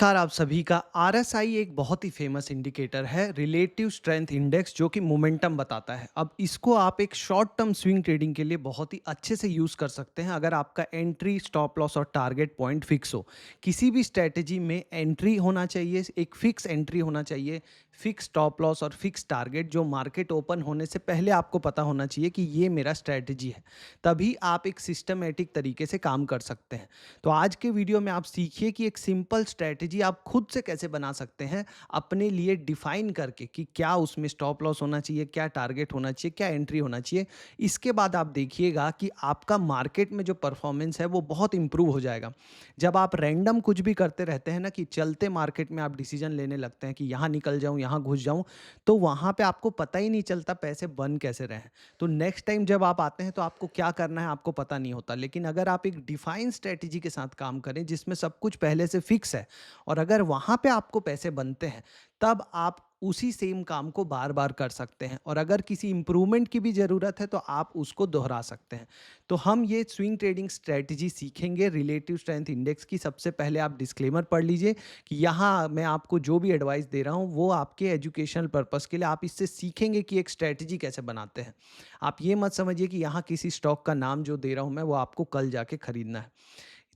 नमस्कार आप सभी का। आरएसआई एक बहुत ही फेमस इंडिकेटर है, रिलेटिव स्ट्रेंथ इंडेक्स, जो कि मोमेंटम बताता है। अब इसको आप एक शॉर्ट टर्म स्विंग ट्रेडिंग के लिए बहुत ही अच्छे से यूज़ कर सकते हैं अगर आपका एंट्री, स्टॉप लॉस और टारगेट पॉइंट फिक्स हो। किसी भी स्ट्रैटेजी में एंट्री होना चाहिए, एक फिक्स एंट्री होना चाहिए, फिक्स स्टॉप लॉस और फिक्स टारगेट जो मार्केट ओपन होने से पहले आपको पता होना चाहिए कि ये मेरा स्ट्रैटेजी है। तभी आप एक सिस्टमेटिक तरीके से काम कर सकते हैं। तो आज के वीडियो में आप सीखिए कि एक सिंपल स्ट्रैटेजी आप खुद से कैसे बना सकते हैं, अपने लिए डिफाइन करके कि क्या उसमें स्टॉप लॉस होना चाहिए, क्या टारगेट होना चाहिए, क्या एंट्री होना चाहिए। इसके बाद आप देखिएगा कि आपका मार्केट में जो परफॉर्मेंस है वो बहुत इंप्रूव हो जाएगा। जब आप रैंडम कुछ भी करते रहते हैं ना, कि चलते मार्केट में आप डिसीजन लेने लगते हैं कि यहाँ निकल जाऊँ, यहाँ घुस जाऊँ, तो वहाँ पे आपको पता ही नहीं चलता पैसे बन कैसे रहे हैं। तो नेक्स्ट टाइम जब आप आते हैं तो आपको क्या करना है आपको पता नहीं होता। लेकिन अगर आप एक डिफाइन स्ट्रेटजी के साथ काम करें जिसमें सब कुछ पहले से फिक्स है, और अगर वहाँ पे आपको पैसे बनते हैं, तब आप उसी सेम काम को बार बार कर सकते हैं। और अगर किसी इंप्रूवमेंट की भी ज़रूरत है तो आप उसको दोहरा सकते हैं। तो हम ये स्विंग ट्रेडिंग स्ट्रेटजी सीखेंगे रिलेटिव स्ट्रेंथ इंडेक्स की। सबसे पहले आप डिस्क्लेमर पढ़ लीजिए कि यहाँ मैं आपको जो भी एडवाइस दे रहा हूँ वो आपके एजुकेशनल पर्पस के लिए, आप इससे सीखेंगे कि एक स्ट्रेटजी कैसे बनाते हैं। आप ये मत समझिए कि यहाँ किसी स्टॉक का नाम जो दे रहा हूँ मैं वो आपको कल जाके खरीदना है।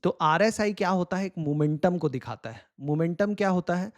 तो आरएसआई क्या होता है? एक मोमेंटम को दिखाता है। मोमेंटम क्या होता है?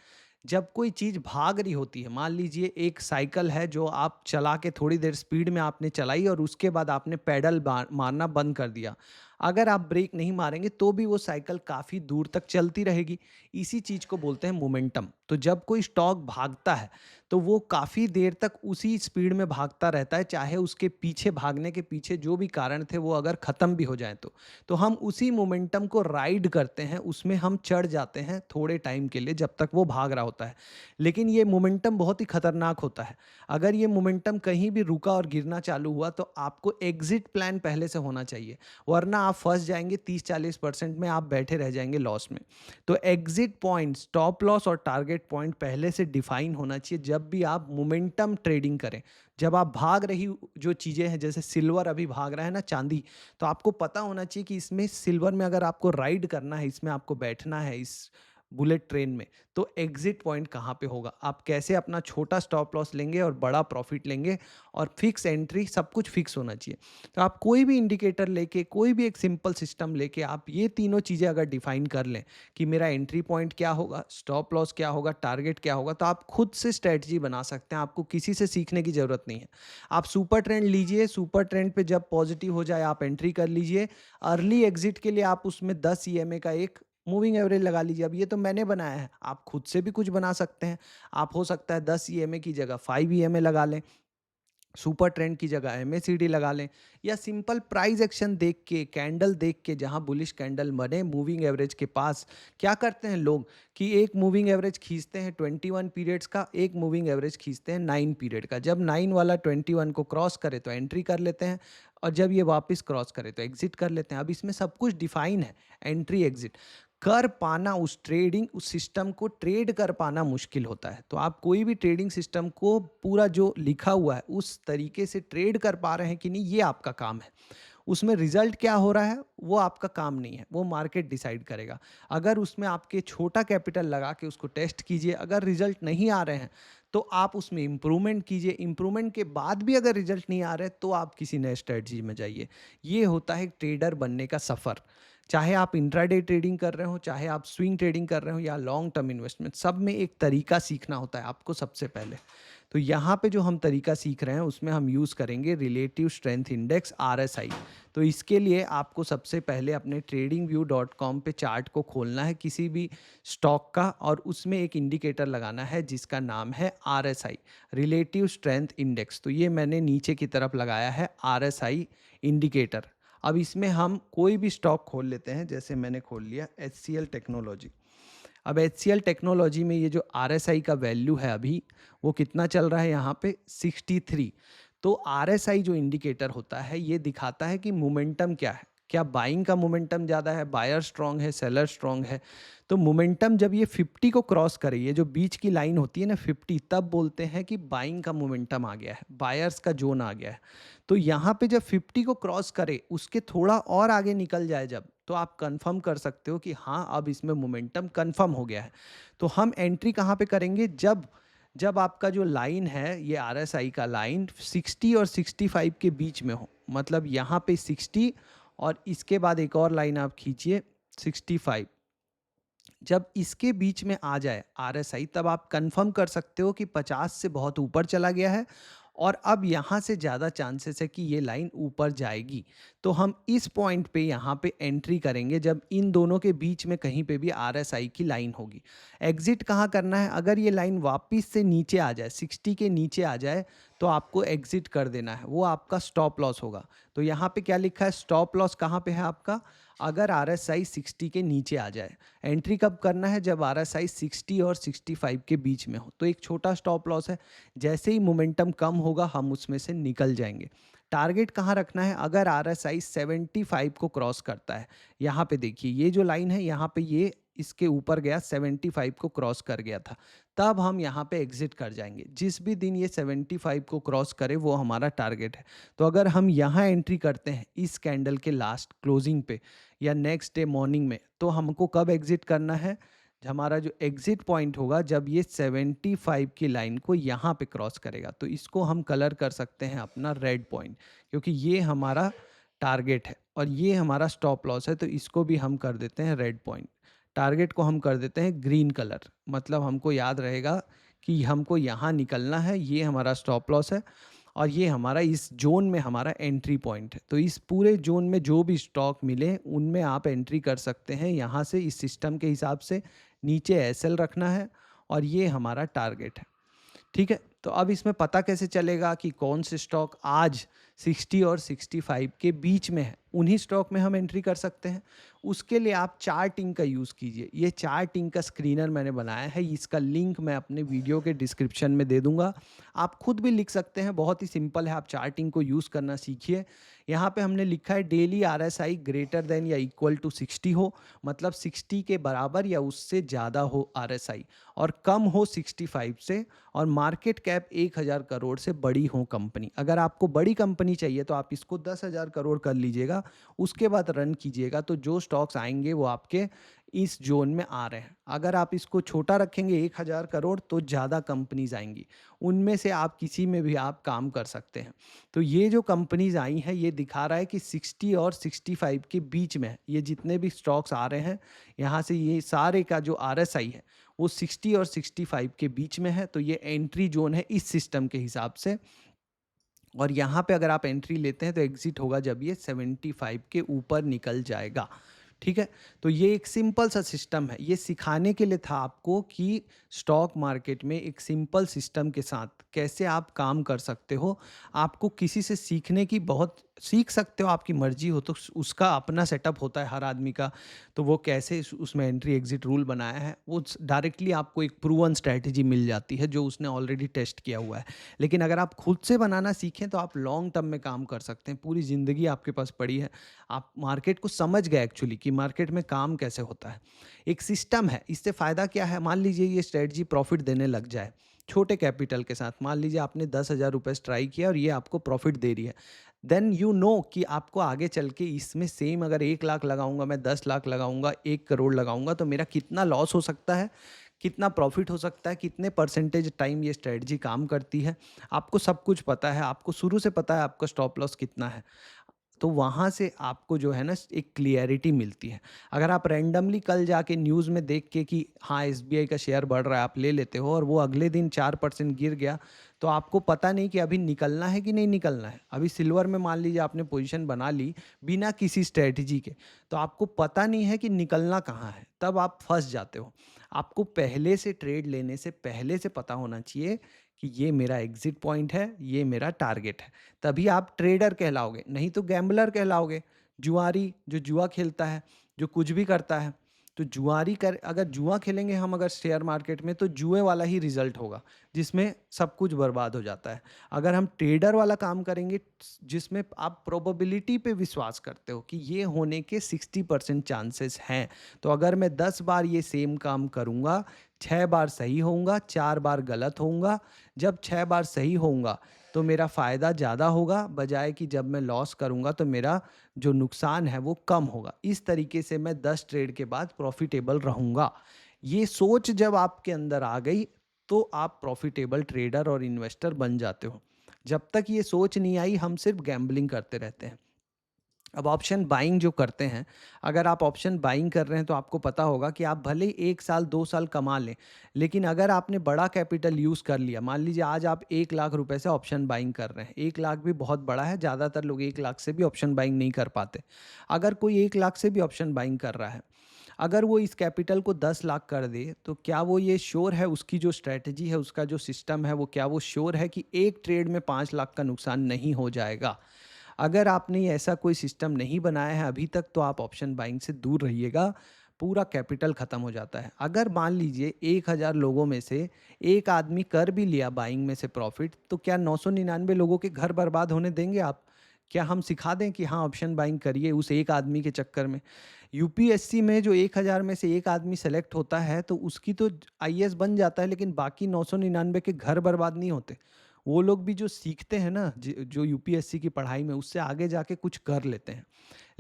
जब कोई चीज़ भाग रही होती है, मान लीजिए एक साइकिल है जो आप चला के थोड़ी देर स्पीड में आपने चलाई और उसके बाद आपने पैडल मारना बंद कर दिया। अगर आप ब्रेक नहीं मारेंगे तो भी वो साइकिल काफ़ी दूर तक चलती रहेगी। इसी चीज़ को बोलते हैं मोमेंटम। तो जब कोई स्टॉक भागता है तो वो काफ़ी देर तक उसी स्पीड में भागता रहता है, चाहे उसके पीछे भागने के पीछे जो भी कारण थे वो अगर ख़त्म भी हो जाएँ तो। तो हम उसी मोमेंटम को राइड करते हैं, उसमें हम चढ़ जाते हैं थोड़े टाइम के लिए जब तक वो भाग रहा होता है। लेकिन ये मोमेंटम बहुत ही खतरनाक होता है। अगर ये मोमेंटम कहीं भी रुका और गिरना चालू हुआ तो आपको एग्ज़िट प्लान पहले से होना चाहिए, वरना आप फँस जाएँगे, 30-40% में आप बैठे रह जाएँगे लॉस में। तो एग्ज़िट पॉइंट, स्टॉप लॉस और टारगेट पॉइंट पहले से डिफ़ाइन होना चाहिए जब भी आप मोमेंटम ट्रेडिंग करें। जब आप भाग रही जो चीज़ें हैं, जैसे सिल्वर अभी भाग रहा है ना, चाँदी, तो आपको पता होना चाहिए कि इसमें सिल्वर में अगर आपको राइड करना है, इसमें आपको बैठना है इस बुलेट ट्रेन में, तो एग्ज़िट पॉइंट कहाँ पे होगा? आप कैसे अपना छोटा स्टॉप लॉस लेंगे और बड़ा प्रॉफ़िट लेंगे, और फिक्स एंट्री, सब कुछ फिक्स होना चाहिए। तो आप कोई भी इंडिकेटर लेके, कोई भी एक सिंपल सिस्टम लेके आप ये तीनों चीज़ें अगर डिफ़ाइन कर लें कि मेरा एंट्री पॉइंट क्या होगा, स्टॉप लॉस क्या होगा, टारगेट क्या होगा, तो आप खुद से स्ट्रैटेजी बना सकते हैं। आपको किसी से सीखने की ज़रूरत नहीं है। आप सुपर ट्रेंड लीजिए, सुपर ट्रेंड पे जब पॉजिटिव हो जाए आप एंट्री कर लीजिए। अर्ली एग्ज़िट के लिए आप उसमें 10 ईएमए का एक मूविंग एवरेज लगा लीजिए। अब ये तो मैंने बनाया है, आप खुद से भी कुछ बना सकते हैं। आप हो सकता है 10 ईएमए की जगह 5 ईएमए लगा लें। सुपर ट्रेंड की जगह एमएसीडी लगा लें, या सिंपल प्राइस एक्शन देख के, कैंडल देख के, जहां बुलिश कैंडल बने मूविंग एवरेज के पास, क्या करते हैं लोग कि एक मूविंग एवरेज खींचते हैं 21 पीरियड्स का, एक मूविंग एवरेज खींचते हैं 9 पीरियड का। जब 9 वाला 21 को क्रॉस करे तो एंट्री कर लेते हैं, और जब ये वापस क्रॉस करे तो एग्जिट कर लेते हैं। अब इसमें सब कुछ डिफाइन है, एंट्री एग्जिट कर पाना, उस ट्रेडिंग, उस सिस्टम को ट्रेड कर पाना मुश्किल होता है। तो आप कोई भी ट्रेडिंग सिस्टम को पूरा जो लिखा हुआ है उस तरीके से ट्रेड कर पा रहे हैं कि नहीं, ये आपका काम है। उसमें रिजल्ट क्या हो रहा है वो आपका काम नहीं है, वो मार्केट डिसाइड करेगा। अगर उसमें आपके छोटा कैपिटल लगा के उसको टेस्ट कीजिए, अगर रिजल्ट नहीं आ रहे हैं तो आप उसमें इंप्रूवमेंट कीजिए। इंप्रूवमेंट के बाद भी अगर रिजल्ट नहीं आ रहे तो आप किसी नए स्ट्रेटजी में जाइए। ये होता है ट्रेडर बनने का सफ़र। चाहे आप इंट्राडे ट्रेडिंग कर रहे हो, चाहे आप स्विंग ट्रेडिंग कर रहे हो, या लॉन्ग टर्म इन्वेस्टमेंट, सब में एक तरीका सीखना होता है आपको सबसे पहले। तो यहाँ पे जो हम तरीका सीख रहे हैं उसमें हम यूज़ करेंगे रिलेटिव स्ट्रेंथ इंडेक्स, आरएसआई। तो इसके लिए आपको सबसे पहले अपने tradingview.com पे चार्ट को खोलना है किसी भी स्टॉक का, और उसमें एक इंडिकेटर लगाना है जिसका नाम है आरएसआई, रिलेटिव स्ट्रेंथ इंडेक्स। तो ये मैंने नीचे की तरफ लगाया है आरएसआई इंडिकेटर। अब इसमें हम कोई भी स्टॉक खोल लेते हैं, जैसे मैंने खोल लिया एचसीएल टेक्नोलॉजी। अब एचसीएल टेक्नोलॉजी में ये जो आरएसआई का वैल्यू है अभी, वो कितना चल रहा है यहाँ पे 63। तो आरएसआई जो इंडिकेटर होता है ये दिखाता है कि मोमेंटम क्या है, क्या बाइंग का मोमेंटम ज़्यादा है, बायर स्ट्रांग है, सेलर स्ट्रांग है? तो मोमेंटम जब ये 50 को क्रॉस करे, ये जो बीच की लाइन होती है ना 50, तब बोलते हैं कि बाइंग का मोमेंटम आ गया है, बायर्स का जोन आ गया है। तो यहाँ पे जब 50 को क्रॉस करे, उसके थोड़ा और आगे निकल जाए जब, तो आप कंफर्म कर सकते हो कि हाँ, अब इसमें मोमेंटम कंफर्म हो गया है। तो हम एंट्री कहाँ पे करेंगे? जब जब आपका जो लाइन है, ये आरएसआई का लाइन 60 और 65 के बीच में हो, मतलब यहाँ पे 60 और इसके बाद एक और लाइन आप खींचिए 65, जब इसके बीच में आ जाए आरएसआई, तब आप कंफर्म कर सकते हो कि 50 से बहुत ऊपर चला गया है और अब यहाँ से ज़्यादा चांसेस है कि ये लाइन ऊपर जाएगी। तो हम इस पॉइंट पे यहाँ पे एंट्री करेंगे जब इन दोनों के बीच में कहीं पे भी आरएसआई की लाइन होगी। एग्जिट कहाँ करना है? अगर ये लाइन वापस से नीचे आ जाए, 60 के नीचे आ जाए, तो आपको एग्जिट कर देना है, वो आपका स्टॉप लॉस होगा। तो यहाँ पे क्या लिखा है? स्टॉप लॉस कहाँ पे है आपका? अगर आरएसआई 60 के नीचे आ जाए। एंट्री कब करना है? जब आरएसआई 60 और 65 के बीच में हो। तो एक छोटा स्टॉप लॉस है, जैसे ही मोमेंटम कम होगा हम उसमें से निकल जाएंगे। टारगेट कहाँ रखना है? अगर आरएसआई 75 को क्रॉस करता है, यहाँ पे देखिए ये जो लाइन है, यहाँ पे ये इसके ऊपर गया, 75 को क्रॉस कर गया था, तब हम यहाँ पे एग्जिट कर जाएंगे। जिस भी दिन ये 75 को क्रॉस करे वो हमारा टारगेट है। तो अगर हम यहाँ एंट्री करते हैं इस कैंडल के लास्ट क्लोजिंग पे या नेक्स्ट डे मॉर्निंग में, तो हमको कब एग्जिट करना है? हमारा जो एग्जिट पॉइंट होगा जब ये 75 की लाइन को यहाँ पे क्रॉस करेगा। तो इसको हम कलर कर सकते हैं अपना रेड पॉइंट, क्योंकि ये हमारा टारगेट है और ये हमारा स्टॉप लॉस है, तो इसको भी हम कर देते हैं रेड पॉइंट। टारगेट को हम कर देते हैं ग्रीन कलर, मतलब हमको याद रहेगा कि हमको यहाँ निकलना है, ये हमारा स्टॉप लॉस है और ये हमारा इस जोन में हमारा एंट्री पॉइंट है। तो इस पूरे जोन में जो भी स्टॉक मिले उनमें आप एंट्री कर सकते हैं यहाँ से, इस सिस्टम के हिसाब से। नीचे एसएल रखना है और ये हमारा टारगेट है। ठीक है, तो अब इसमें पता कैसे चलेगा कि कौन से स्टॉक आज 60 और 65 के बीच में है? उन्हीं स्टॉक में हम एंट्री कर सकते हैं। उसके लिए आप चार्टिंग का यूज़ कीजिए। ये चार्टिंग का स्क्रीनर मैंने बनाया है, इसका लिंक मैं अपने वीडियो के डिस्क्रिप्शन में दे दूंगा। आप खुद भी लिख सकते हैं, बहुत ही सिंपल है, आप चार्टिंग को यूज़ करना सीखिए। यहाँ पे हमने लिखा है डेली आरएसआई ग्रेटर देन या इक्वल टू 60 हो, मतलब 60 के बराबर या उससे ज़्यादा हो आरएसआई, और कम हो 65 से, और मार्केट कैप 1000 करोड़ से बड़ी हो कंपनी। अगर आपको बड़ी कंपनी चाहिए तो आप इसको 10,000 करोड़ कर लीजिएगा, उसके बाद रन कीजिएगा, तो जो स्टॉक्स आएंगे वो आपके इस जोन में आ रहे हैं। अगर आप इसको छोटा रखेंगे 1000 करोड़, तो ज़्यादा कंपनीज आएंगी, उनमें से आप किसी में भी आप काम कर सकते हैं। तो ये जो कंपनीज आई हैं, ये दिखा रहा है कि 60 और 65 के बीच में है। ये जितने भी स्टॉक्स आ रहे हैं यहाँ से, ये सारे का जो आरएसआई है वो 60 और 65 के बीच में है। तो ये एंट्री जोन है इस सिस्टम के हिसाब से, और यहाँ पे अगर आप एंट्री लेते हैं तो एग्जिट होगा जब ये 75 के ऊपर निकल जाएगा। ठीक है, तो ये एक सिंपल सा सिस्टम है, ये सिखाने के लिए था आपको कि स्टॉक मार्केट में एक सिंपल सिस्टम के साथ कैसे आप काम कर सकते हो। आपको किसी से सीखने की, बहुत सीख सकते हो, आपकी मर्जी हो, तो उसका अपना सेटअप होता है हर आदमी का। तो वो कैसे उसमें एंट्री एग्जिट रूल बनाया है, वो डायरेक्टली आपको एक प्रूवन स्ट्रैटेजी मिल जाती है जो उसने ऑलरेडी टेस्ट किया हुआ है। लेकिन अगर आप खुद से बनाना सीखें तो आप लॉन्ग टर्म में काम कर सकते हैं, पूरी ज़िंदगी आपके पास पड़ी है, आप मार्केट को समझ गए एक्चुअली कि मार्केट में काम कैसे होता है। एक सिस्टम है, इससे फ़ायदा क्या है? मान लीजिए ये स्ट्रेटजी प्रॉफिट देने लग जाए छोटे कैपिटल के साथ, मान लीजिए आपने 10,000 रुपये ट्राई किया और ये आपको प्रॉफिट दे रही है, देन यू नो कि आपको आगे चल के इसमें सेम अगर 1 लाख लगाऊंगा, मैं 10 लाख लगाऊंगा, 1 करोड़ लगाऊंगा, तो मेरा कितना लॉस हो सकता है, कितना प्रॉफिट हो सकता है, कितने परसेंटेज टाइम ये स्ट्रेटजी काम करती है, आपको सब कुछ पता है, आपको शुरू से पता है आपका स्टॉप लॉस कितना है। तो वहाँ से आपको जो है ना एक क्लियरिटी मिलती है। अगर आप रैंडमली कल जाके न्यूज़ में देख के कि हाँ एसबीआई का शेयर बढ़ रहा है, आप ले लेते हो और वो अगले दिन 4% गिर गया, तो आपको पता नहीं कि अभी निकलना है कि नहीं निकलना है। अभी सिल्वर में मान लीजिए आपने पोजीशन बना ली बिना किसी स्ट्रेटजी के, तो आपको पता नहीं है कि निकलना कहाँ है, तब आप फंस जाते हो। आपको पहले से ट्रेड लेने से पहले से पता होना चाहिए कि ये मेरा एग्जिट पॉइंट है, ये मेरा टारगेट है, तभी आप ट्रेडर कहलाओगे, नहीं तो गैम्बलर कहलाओगे, जुआरी जो जुआ खेलता है, जो कुछ भी करता है। तो जुआरी कर अगर जुआ खेलेंगे हम अगर शेयर मार्केट में, तो जुए वाला ही रिजल्ट होगा, जिसमें सब कुछ बर्बाद हो जाता है। अगर हम ट्रेडर वाला काम करेंगे, जिसमें आप प्रोबेबिलिटी पे विश्वास करते हो कि ये होने के 60% चांसेस हैं, तो अगर मैं 10 बार ये सेम काम करूँगा, 6 बार सही होऊंगा, 4 बार गलत होऊंगा। जब 6 बार सही होऊंगा तो मेरा फ़ायदा ज़्यादा होगा, बजाय कि जब मैं लॉस करूंगा तो मेरा जो नुकसान है वो कम होगा। इस तरीके से मैं 10 ट्रेड के बाद प्रॉफिटेबल रहूंगा। ये सोच जब आपके अंदर आ गई, तो आप प्रॉफिटेबल ट्रेडर और इन्वेस्टर बन जाते हो। जब तक ये सोच नहीं आई, हम सिर्फ गैम्बलिंग करते रहते हैं। अब ऑप्शन बाइंग जो करते हैं, अगर आप ऑप्शन बाइंग कर रहे हैं तो आपको पता होगा कि आप भले ही 1 साल 2 साल कमा लें, लेकिन अगर आपने बड़ा कैपिटल यूज़ कर लिया, मान लीजिए आज आप 1 लाख रुपए से ऑप्शन बाइंग कर रहे हैं। 1 लाख भी बहुत बड़ा है, ज़्यादातर लोग 1 लाख से भी ऑप्शन बाइंग नहीं कर पाते। अगर कोई 1 लाख से भी ऑप्शन बाइंग कर रहा है, अगर वो इस कैपिटल को 10 लाख कर दे, तो क्या वो ये श्योर है, उसकी जो स्ट्रैटेजी है, उसका जो सिस्टम है, वो क्या वो श्योर है कि एक ट्रेड में 5 लाख का नुकसान नहीं हो जाएगा? अगर आपने ऐसा कोई सिस्टम नहीं बनाया है अभी तक, तो आप ऑप्शन बाइंग से दूर रहिएगा। पूरा कैपिटल ख़त्म हो जाता है। अगर मान लीजिए 1000 लोगों में से एक आदमी कर भी लिया बाइंग में से प्रॉफिट, तो क्या 999 लोगों के घर बर्बाद होने देंगे आप? क्या हम सिखा दें कि हाँ ऑप्शन बाइंग करिए उस एक आदमी के चक्कर में? यूपीएससी में जो 1000 में से एक आदमी सेलेक्ट होता है, तो उसकी तो आईएएस बन जाता है, लेकिन बाकी 999 के घर बर्बाद नहीं होते। वो लोग भी जो सीखते हैं ना, जो यूपीएससी की पढ़ाई में, उससे आगे जाके कुछ कर लेते हैं।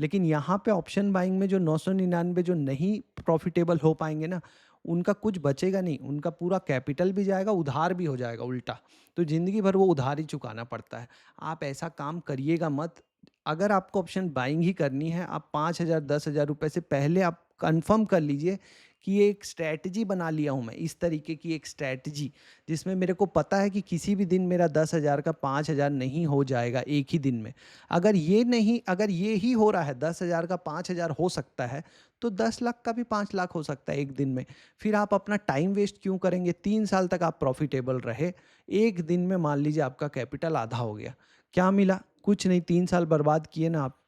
लेकिन यहाँ पे ऑप्शन बाइंग में जो 999 जो नहीं प्रॉफिटेबल हो पाएंगे ना, उनका कुछ बचेगा नहीं, उनका पूरा कैपिटल भी जाएगा, उधार भी हो जाएगा उल्टा। तो ज़िंदगी भर वो उधार ही चुकाना पड़ता है। आप ऐसा काम करिएगा मत। अगर आपको ऑप्शन बाइंग ही करनी है, आप 5,000 10,000 रुपये से पहले आप कंफर्म कर लीजिए कि ये एक स्ट्रैटेजी बना लिया हूँ मैं, इस तरीके की एक स्ट्रैटेजी, जिसमें मेरे को पता है कि किसी भी दिन मेरा 10,000 का 5,000 नहीं हो जाएगा एक ही दिन में। अगर ये ही हो रहा है, 10,000 का 5,000 हो सकता है, तो 10 लाख का भी 5 लाख हो सकता है एक दिन में। फिर आप अपना टाइम वेस्ट क्यों करेंगे? 3 साल तक आप प्रॉफिटेबल रहे, एक दिन में मान लीजिए आपका कैपिटल आधा हो गया, क्या मिला? कुछ नहीं, 3 साल बर्बाद किए ना आप।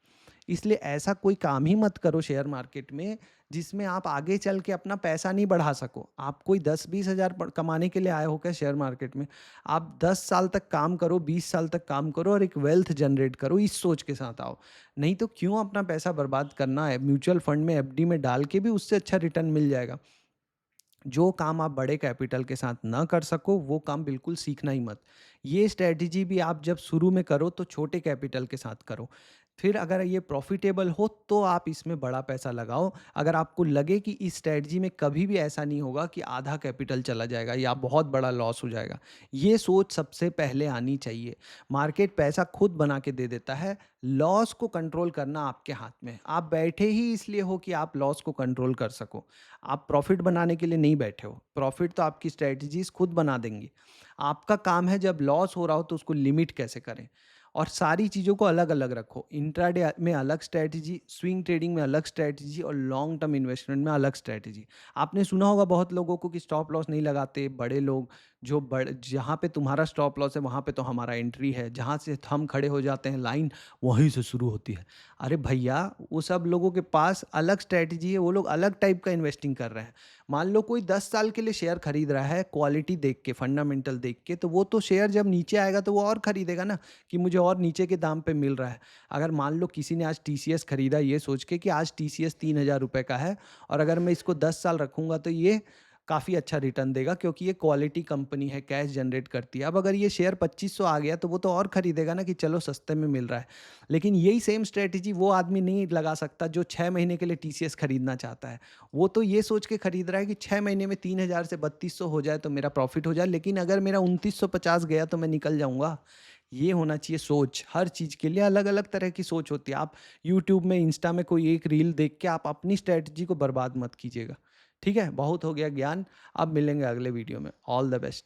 इसलिए ऐसा कोई काम ही मत करो शेयर मार्केट में जिसमें आप आगे चल के अपना पैसा नहीं बढ़ा सको। आप कोई 10-20 हज़ार कमाने के लिए आए हो क्या शेयर मार्केट में? आप 10 साल तक काम करो, 20 साल तक काम करो और एक वेल्थ जनरेट करो, इस सोच के साथ आओ। नहीं तो क्यों अपना पैसा बर्बाद करना है? म्यूचुअल फंड में एफडी में डाल के भी उससे अच्छा रिटर्न मिल जाएगा। जो काम आप बड़े कैपिटल के साथ ना कर सको, वो काम बिल्कुल सीखना ही मत। ये स्ट्रैटेजी भी आप जब शुरू में करो तो छोटे कैपिटल के साथ करो। फिर अगर ये प्रॉफिटेबल हो तो आप इसमें बड़ा पैसा लगाओ। अगर आपको लगे कि इस स्ट्रैटेजी में कभी भी ऐसा नहीं होगा कि आधा कैपिटल चला जाएगा या बहुत बड़ा लॉस हो जाएगा, ये सोच सबसे पहले आनी चाहिए। मार्केट पैसा खुद बना के दे देता है, लॉस को कंट्रोल करना आपके हाथ में है। आप बैठे ही इसलिए हो कि आप लॉस को कंट्रोल कर सको। आप प्रॉफिट बनाने के लिए नहीं बैठे हो। प्रॉफिट तो आपकी स्ट्रैटेजीज खुद बना देंगी। आपका काम है जब लॉस हो रहा हो तो उसको लिमिट कैसे करें, और सारी चीज़ों को अलग अलग रखो। इंट्राडे में अलग स्ट्रैटेजी, स्विंग ट्रेडिंग में अलग स्ट्रैटेजी और लॉन्ग टर्म इन्वेस्टमेंट में अलग स्ट्रैटेजी। आपने सुना होगा बहुत लोगों को कि स्टॉप लॉस नहीं लगाते बड़े लोग। जो बड़े, जहाँ पे तुम्हारा स्टॉप लॉस है वहाँ पे तो हमारा एंट्री है, जहाँ से हम खड़े हो जाते हैं लाइन वहीं से शुरू होती है। अरे भैया, वो सब लोगों के पास अलग स्ट्रैटेजी है, वो लोग अलग टाइप का इन्वेस्टिंग कर रहे हैं। मान लो कोई 10 साल के लिए शेयर खरीद रहा है क्वालिटी देख के, फंडामेंटल देख के, तो वो तो शेयर जब नीचे आएगा तो वो और खरीदेगा ना, कि मुझे और नीचे के दाम पे मिल रहा है। अगर मान लो किसी ने आज टीसीएस खरीदा ये सोच के कि आज टीसीएस 3,000 रुपये का है, और अगर मैं इसको 10 साल रखूंगा तो ये काफ़ी अच्छा रिटर्न देगा, क्योंकि ये क्वालिटी कंपनी है, कैश जनरेट करती है। अब अगर ये शेयर 2500 आ गया तो वो तो और खरीदेगा ना कि चलो सस्ते में मिल रहा है। लेकिन यही सेम स्ट्रेटजी वो आदमी नहीं लगा सकता जो 6 महीने के लिए टीसीएस खरीदना चाहता है। वो तो ये सोच के खरीद रहा है कि 6 महीने में 3000 से 3200 हो जाए तो मेरा प्रॉफिट हो जाए, लेकिन अगर मेरा 2950 गया तो मैं निकल जाऊंगा। ये होना चाहिए सोच। हर चीज़ के लिए अलग अलग तरह की सोच होती है। आप यूट्यूब में, इंस्टा में कोई एक रील देख के आप अपनी स्ट्रेटजी को बर्बाद मत कीजिएगा। ठीक है, बहुत हो गया ज्ञान। अब मिलेंगे अगले वीडियो में। All the best.